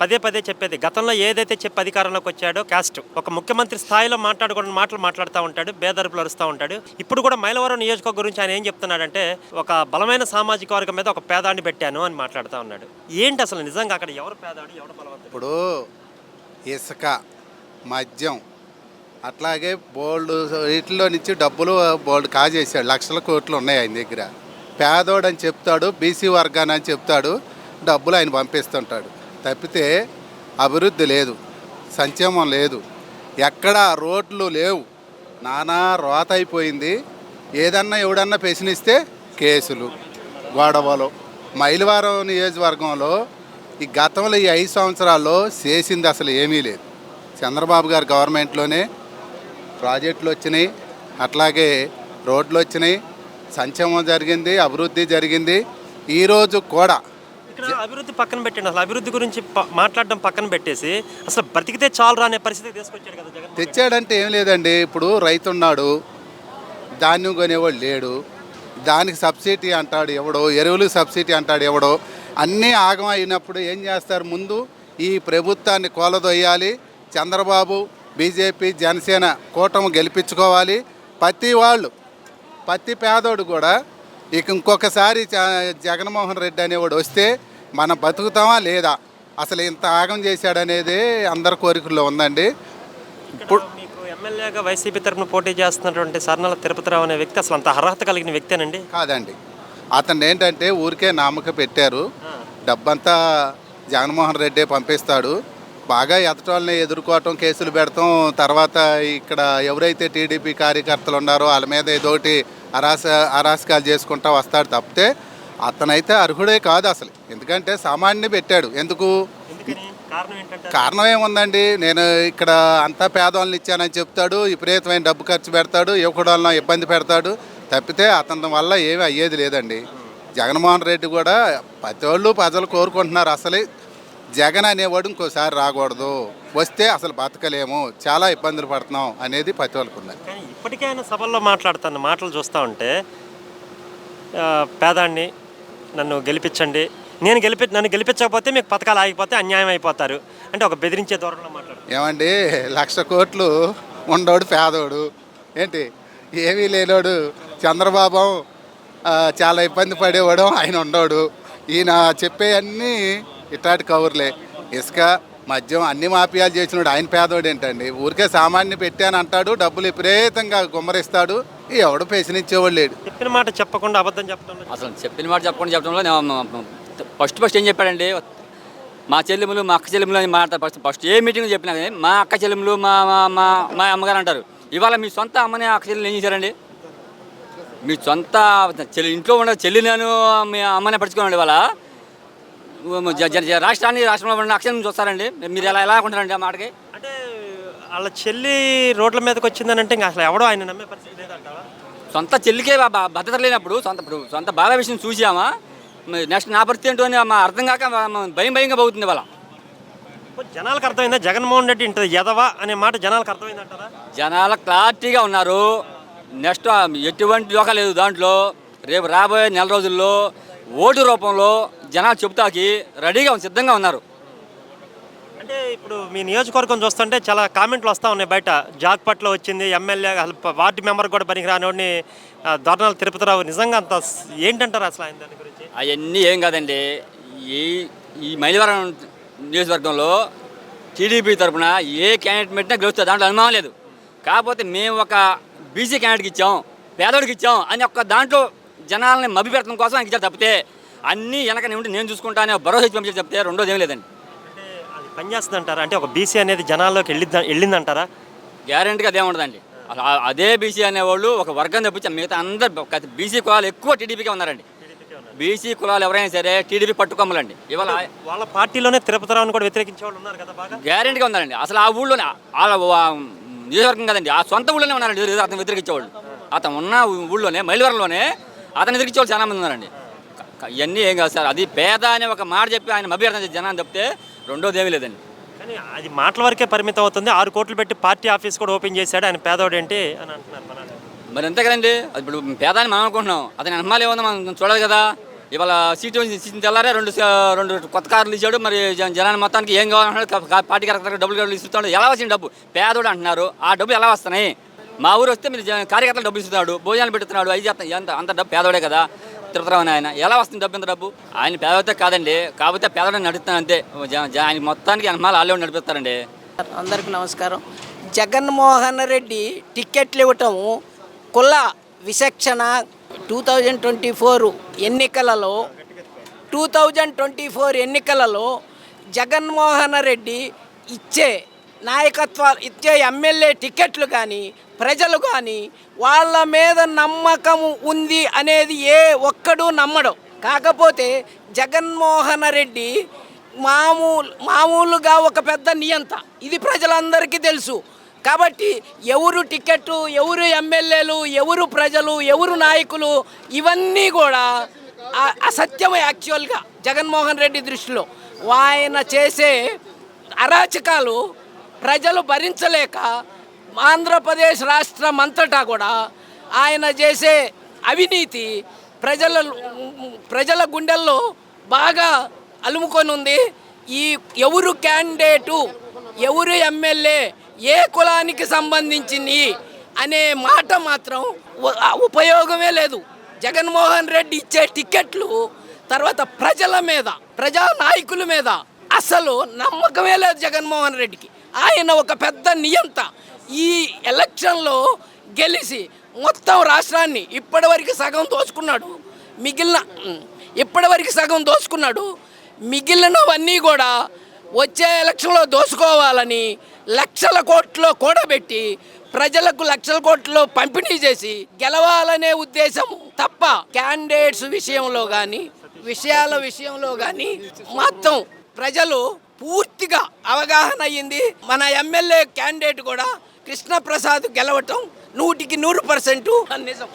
పదే పదే చెప్పేది గతంలో ఏదైతే చెప్పి అధికారంలోకి వచ్చాడో క్యాస్ట్ ఒక ముఖ్యమంత్రి స్థాయిలో మాట్లాడుకున్న మాటలు మాట్లాడుతూ ఉంటాడు, బేదరుపులు అరుస్తూ ఉంటాడు. ఇప్పుడు కూడా మైలవరం నియోజకవర్గం గురించి ఆయన ఏం చెప్తున్నాడంటే ఒక బలమైన సామాజిక వర్గం మీద ఒక పేదాన్ని పెట్టాను అని మాట్లాడుతూ ఉన్నాడు. ఏంటి అసలు నిజంగా అక్కడ ఎవరు పేదాడు, ఎవరు బలవంతుడు? ఇప్పుడు ఇసుక, మద్యం, అట్లాగే బోల్డ్ వీటిలో నుంచి డబ్బులు బోల్డ్ కాజేశాడు. లక్షల కోట్లు ఉన్నాయి ఆయన దగ్గర. పేదోడు అని చెప్తాడు, బీసీ వర్గాన్ని అని చెప్తాడు, డబ్బులు ఆయన పంపిస్తుంటాడు. తప్పితే అభివృద్ధి లేదు, సంక్షేమం లేదు, ఎక్కడా రోడ్లు లేవు, నానా రోత అయిపోయింది. ఏదన్నా ఎవడన్నా ప్రశ్నిస్తే కేసులు, గొడవలు. మైలవరం నియోజకవర్గంలో ఈ గతంలో ఈ 5 సంవత్సరాల్లో చేసింది అసలు ఏమీ లేదు. చంద్రబాబు గారి గవర్నమెంట్లోనే ప్రాజెక్టులు వచ్చినాయి, అట్లాగే రోడ్లు వచ్చినాయి, సంక్షేమం జరిగింది, అభివృద్ధి జరిగింది. ఈరోజు కూడా ఇక్కడ అభివృద్ధి పక్కన పెట్టండి, అసలు అభివృద్ధి గురించి మాట్లాడడం పక్కన పెట్టేసి అసలు బ్రతికితే చాలు అనే పరిస్థితి తీసుకొచ్చాడు కదా జగన్. తెచ్చాడంటే ఏం లేదండి. ఇప్పుడు రైతు ఉన్నాడు, ధాన్యం కొనేవాడు లేడు, దానికి సబ్సిడీ అంటాడు ఎవడో, ఎరువులకు సబ్సిడీ అంటాడు ఎవడో. అన్నీ ఆగం అయినప్పుడు ఏం చేస్తారు? ముందు ఈ ప్రభుత్వాన్ని కూలదొయ్యాలి, చంద్రబాబు, బీజేపీ, జనసేన కూటమి గెలిపించుకోవాలి. ప్రతి పేదోడు కూడా ఇక ఇంకొకసారి జగన్మోహన్ రెడ్డి అనేవాడు వస్తే మనం బతుకుతామా లేదా, అసలు ఇంత ఆగం చేశాడనేది అందరి కోరికల్లో ఉందండి. ఇప్పుడు మీకు ఎమ్మెల్యేగా వైసీపీ తరఫున పోటీ చేస్తున్నటువంటి సర్నల తిరుపతిరావు అనే వ్యక్తి అసలు అంత అర్హత కలిగిన వ్యక్తేనండి? కాదండి. అతను ఏంటంటే ఊరికే నామక పెట్టారు. డబ్బంతా జగన్మోహన్ రెడ్డి పంపిస్తాడు. బాగా ఎదటోళ్ళని ఎదుర్కోవటం, కేసులు పెడతాం, తర్వాత ఇక్కడ ఎవరైతే టీడీపీ కార్యకర్తలు ఉన్నారో వాళ్ళ మీద ఏదోటి అరాచకాలు చేసుకుంటా వస్తాడు. తప్పితే అతనైతే అర్హుడే కాదు అసలు. ఎందుకంటే సామాన్యుని పెట్టాడు. ఎందుకు? కారణం ఏముందండి? నేను ఇక్కడ అంతా పేదవాళ్ళని ఇచ్చానని చెప్తాడు, విపరీతమైన డబ్బు ఖర్చు పెడతాడు, యువకుడాలను ఇబ్బంది పెడతాడు. తప్పితే అతని వల్ల ఏమీ అయ్యేది లేదండి. జగన్మోహన్ రెడ్డి కూడా ప్రజలు కోరుకుంటున్నారు అసలు జగన్ అనేవాడు ఇంకోసారి రాకూడదు, వస్తే అసలు బతకలేము, చాలా ఇబ్బందులు పడుతున్నాం అనేది ప్రతి వాళ్ళకు ఉంది. కానీ ఇప్పటికైనా సభల్లో మాట్లాడుతున్న మాటలు చూస్తూ ఉంటే పేదాన్ని నన్ను గెలిపించండి, నన్ను గెలిపించకపోతే మీకు పథకాలు ఆగిపోతే అన్యాయం అయిపోతారు అంటే ఒక బెదిరించే ధోరణిలో మాట్లాడుతారు. ఏమండి, 1,00,000 కోట్లు ఉండోడు పేదోడు, ఏంటి ఏమీ లేనోడు చంద్రబాబు చాలా ఇబ్బంది పడేవాడు ఆయన ఉండోడు. ఈయన చెప్పే అన్నీ ఇట్లాంటి కవర్లే. ఇసుక, మద్యం అన్ని మాఫియాలు చేసినాడు ఆయన పేదోడు ఏంటండి? ఊరికే సామాన్యుని పెట్టాను అంటాడు, డబ్బులు విపరీతంగా గుమ్మరిస్తాడు, ఎవడు ప్రశ్నించేవాడు లేడు. చెప్పిన మాట చెప్పకుండా అబద్ధం చెప్పడం, అసలు చెప్పిన మాట చెప్పడంలో ఫస్ట్ ఏం చెప్పాడండి, మా చెల్లెములు, మా అక్క చెల్లెములు అని మాట్లాడతారు. ఫస్ట్ ఏ మీటింగ్ చెప్పినా కానీ మా అక్క చెల్లెములు, మా మా మా అమ్మగారు అంటారు. ఇవాళ మీ సొంత అమ్మని అక్క చెల్లెలు ఏం చేశారండి? మీ సొంత ఇంట్లో ఉన్న చెల్లి నేను మీ అమ్మనే పడుచుకోనండి. ఇవాళ రాష్ట్రంలో ఉన్న అక్షరం చూస్తారండి. మీరు ఎలా అనుకుంటారండి ఆ మాటకి? అంటే వాళ్ళ చెల్లి రోడ్ల మీదకి వచ్చిందని అంటే ఇంకా అసలు ఎవడో ఆయన నమ్మే పరిస్థితి లేదంటావా? సొంత చెల్లికే భద్రత లేనప్పుడు సొంత బాధ విషయం చూసామా, నెక్స్ట్ నా పరిస్థితి ఏంటో అని అర్థం కాక భయంగా పోతుంది. వాళ్ళ జనాలకు అర్థమైందా జగన్మోహన్ రెడ్డి ఇంత ఎదవా అనే మాట జనాలకు అర్థమైందంటారా? జనాలు క్లారిటీగా ఉన్నారు. నెక్స్ట్ ఎటువంటి దోఖ లేదు దాంట్లో. రేపు రాబోయే నెల రోజుల్లో ఓటు రూపంలో జనాలు చెబుతాకి రెడీగా సిద్ధంగా ఉన్నారు. అంటే ఇప్పుడు మీ నియోజకవర్గం చూస్తుంటే చాలా కామెంట్లు వస్తూ ఉన్నాయి బయట. జాక్పట్లో వచ్చింది ఎమ్మెల్యే, వార్డు మెంబర్ కూడా పనికిరానివాడిని దొర్నాల తిరుపతిరావు. నిజంగా అంత ఏంటంటారు అసలు ఆయన దాని గురించి? అవన్నీ ఏం కాదండి. ఈ మైలవరం నియోజకవర్గంలో టీడీపీ తరఫున ఏ క్యాండిడేట్ పెట్టినా గెలుస్తుంది, దాంట్లో అనుమానం లేదు. కాకపోతే మేము ఒక బీసీ క్యాండిడేట్కి ఇచ్చాం, పేదోడికి ఇచ్చాం అని ఒక దాంట్లో జనాలని మభ్య పెట్టడం కోసం ఆయన ఇచ్చారు. తప్పితే అన్నీ వెనక ఉండి నేను చూసుకుంటానే భరోసా ఇచ్చి పంపించి చెప్తే రెండోది ఏం లేదండి. అంటే అది పనిచేస్తుంది అంటారా? అంటే ఒక బీసీ అనేది జనాల్లోకి వెళ్ళిందంటారా? గ్యారెంటీగా అదే ఉండదండి. అదే బీసీ అనేవాళ్ళు ఒక వర్గం తప్పించి మిగతా అందరు బీసీ కులాలు ఎక్కువ టీడీపీకే ఉన్నారండి. బీసీ కులాలు ఎవరైనా సరే టీడీపీ పట్టుకొమ్మలండి. ఇవాళ వాళ్ళ పార్టీలోనే తిరుపతిరావుని కూడా వ్యతిరేకించే వాళ్ళు ఉన్నారు కదా, బాగా గ్యారెంటీగా ఉన్నారండి. అసలు ఆ ఊళ్ళోనే వాళ్ళ నియోజకవర్గం కదండి, ఆ సొంత ఊళ్ళోనే ఉన్నారండి అతను వ్యతిరేకించేవాళ్ళు. అతను ఉన్న ఊళ్ళోనే మైలవరంలోనే అతను వ్యతిరేకించేవాళ్ళు చాలా మంది ఉన్నారండి. ఇవన్నీ ఏం కాదు సార్, అది పేద అనే ఒక మాట చెప్పి ఆయన మభ్యర్థం చేసి జనాన్ని తప్పితే రెండోది ఏమీ లేదండి. కానీ అది మాటల వరకే పరిమితం అవుతుంది. 6 కోట్లు పెట్టి పార్టీ ఆఫీస్ కూడా ఓపెన్ చేశాడు, ఆయన పేదోడేంటి అని అంటున్నారు. మరి అంతే కదండి. ఇప్పుడు పేదాన్ని మనం అనుకుంటున్నాం, అతని అనుమానం ఏమన్నా మనం చూడాలి కదా. ఇవాళ సీటు తెల్లారే రెండు కొత్త కార్లు ఇచ్చాడు. మరి జనాన్ని మొత్తానికి ఏం కావాలంటే పార్టీ కార్యకర్తలకు డబ్బులు ఇస్తున్నాడు. ఎలా వచ్చింది డబ్బు? పేదోడు అంటున్నారు. ఆ డబ్బులు ఎలా వస్తున్నాయి? మా ఊరు వస్తే మీరు కార్యకర్తలు డబ్బులు ఇస్తున్నాడు, భోజనాలు పెడుతున్నాడు, అవి చెప్తాను. అంత డబ్బు పేదోడే కదా తిరుపతిరావు ఆయన. ఎలా వస్తుంది డబ్బు? ఇంత డబ్బు ఆయన పేదోతే కాదండి, కాకపోతే పేదోడే నడుస్తాను అంతే. ఆయన మొత్తానికి అన్నమాలు వాళ్ళు నడిపిస్తారండి. అందరికీ నమస్కారం. జగన్మోహన్ రెడ్డి టిక్కెట్లు ఇవ్వటం కుల విచక్షణ 2024 ఎన్నికలలో జగన్మోహన్ రెడ్డి ఇచ్చే ఇచ్చే ఎమ్మెల్యే టికెట్లు కానీ ప్రజలు కానీ వాళ్ళ మీద నమ్మకం ఉంది అనేది ఏ ఒక్కడూ నమ్మడు. కాకపోతే జగన్మోహన్ రెడ్డి మామూలుగా ఒక పెద్ద నియంత, ఇది ప్రజలందరికీ తెలుసు. కాబట్టి ఎవరు టికెట్టు, ఎవరు ఎమ్మెల్యేలు, ఎవరు ప్రజలు, ఎవరు నాయకులు, ఇవన్నీ కూడా అసత్యం. యాక్చువల్గా జగన్మోహన్ రెడ్డి దృష్టిలో ఆయన చేసే అరాచకాలు ప్రజలు భరించలేక ఆంధ్రప్రదేశ్ రాష్ట్రం అంతటా కూడా ఆయన చేసే అవినీతి ప్రజల గుండెల్లో బాగా అలుముకొని ఉంది. ఈ ఎవరు క్యాండిడేటు, ఎవరు ఎమ్మెల్యే, ఏ కులానికి సంబంధించింది అనే మాట మాత్రం ఉపయోగమే లేదు. జగన్మోహన్ రెడ్డి ఇచ్చే టికెట్లు తర్వాత ప్రజల మీద, ప్రజా నాయకుల మీద అసలు నమ్మకమే లేదు జగన్మోహన్ రెడ్డికి. ఆయన ఒక పెద్ద నియంత. ఈ ఎలక్షన్లో గెలిచి మొత్తం రాష్ట్రాన్ని ఇప్పటివరకు సగం దోచుకున్నాడు. మిగిలినవన్నీ కూడా వచ్చే ఎలక్షన్లో దోచుకోవాలని లక్షల కోట్లు కూడబెట్టి ప్రజలకు లక్షల కోట్లు పంపిణీ చేసి గెలవాలనే ఉద్దేశం తప్ప క్యాండిడేట్స్ విషయాల విషయంలో కానీ మొత్తం ప్రజలు పూర్తిగా అవగాహన అయ్యింది. మన ఎమ్మెల్యే క్యాండిడేట్ కూడా కృష్ణప్రసాద్ గెలవటం 100% నిజం.